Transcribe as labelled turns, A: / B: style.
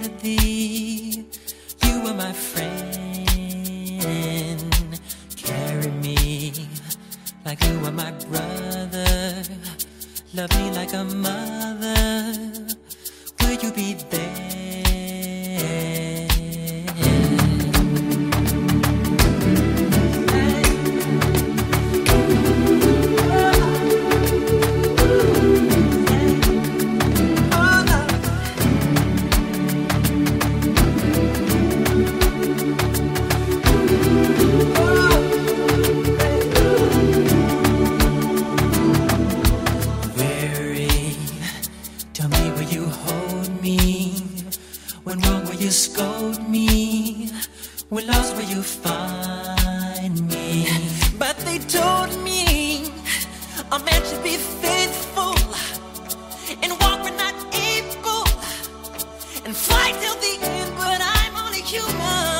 A: to thee. You are my friend. Carry me like you are my brother. Love me like a mother. Will you be there? When wrong, will you scold me? When lost, will you find me? But they told me a man should be faithful and walk when not able and fight till the end, but I'm only human.